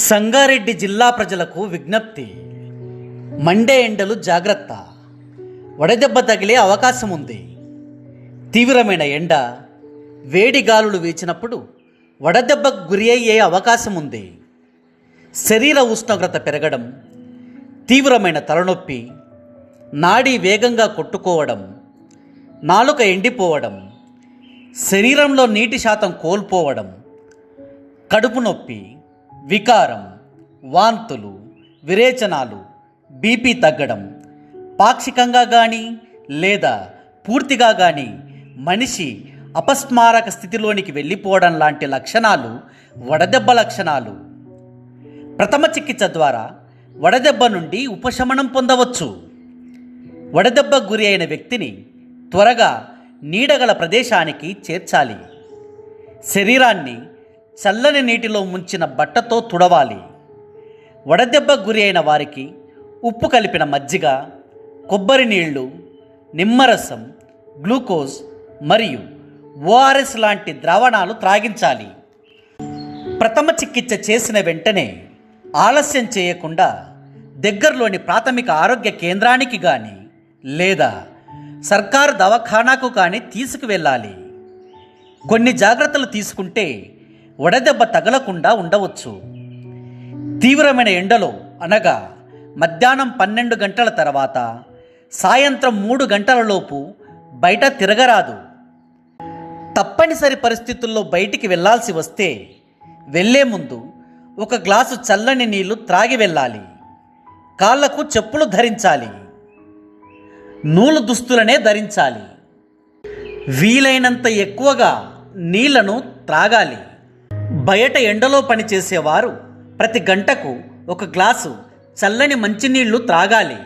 సంగారెడ్డి జిల్లా ప్రజలకు విజ్ఞప్తి. మండే ఎండలు జాగ్రత్త. వడదెబ్బ తగిలే అవకాశం ఉంది. తీవ్రమైన ఎండ, వేడి గాలులు వీచినప్పుడు వడదెబ్బకు గురి అయ్యే అవకాశం ఉంది. శరీర ఉష్ణోగ్రత పెరగడం, తీవ్రమైన తలనొప్పి, నాడీ వేగంగా కొట్టుకోవడం, నాలుక ఎండిపోవడం, శరీరంలో నీటి శాతం కోల్పోవడం, కడుపు నొప్పి, వికారం, వాంతులు, విరేచనాలు, బీపీ తగ్గడం, పాక్షికంగా కానీ లేదా పూర్తిగా కానీ మనిషి అపస్మారక స్థితిలోనికి వెళ్ళిపోవడం లాంటి లక్షణాలు వడదెబ్బ లక్షణాలు. ప్రథమ చికిత్స ద్వారా వడదెబ్బ నుండి ఉపశమనం పొందవచ్చు. వడదెబ్బకు గురి అయిన వ్యక్తిని త్వరగా నీడగల ప్రదేశానికి చేర్చాలి. శరీరాన్ని చల్లని నీటిలో ముంచిన బట్టతో తుడవాలి. వడదెబ్బకు గురి అయిన వారికి ఉప్పు కలిపిన మజ్జిగ, కొబ్బరి నీళ్లు, నిమ్మరసం, గ్లూకోజ్ మరియు ఓఆర్ఎస్ లాంటి ద్రావణాలు త్రాగించాలి. ప్రథమ చికిత్స చేసిన వెంటనే ఆలస్యం చేయకుండా దగ్గరలోని ప్రాథమిక ఆరోగ్య కేంద్రానికి కానీ లేదా సర్కారు దవాఖానాకు కానీ తీసుకువెళ్ళాలి. కొన్ని జాగ్రత్తలు తీసుకుంటే వడదెబ్బ తగలకుండా ఉండవచ్చు. తీవ్రమైన ఎండలో అనగా మధ్యాహ్నం 12 గంటల తర్వాత సాయంత్రం 3 గంటలలోపు బయట తిరగరాదు. తప్పనిసరి పరిస్థితుల్లో బయటికి వెళ్ళాల్సి వస్తే వెళ్ళే ముందు ఒక గ్లాసు చల్లని నీళ్లు త్రాగి వెళ్ళాలి. కాళ్లకు చెప్పులు ధరించాలి. నూలు దుస్తులనే ధరించాలి. వీలైనంత ఎక్కువగా నీళ్లను త్రాగాలి. బయట ఎండలో పనిచేసేవారు ప్రతి గంటకు ఒక గ్లాసు చల్లని మంచినీళ్లు త్రాగాలి.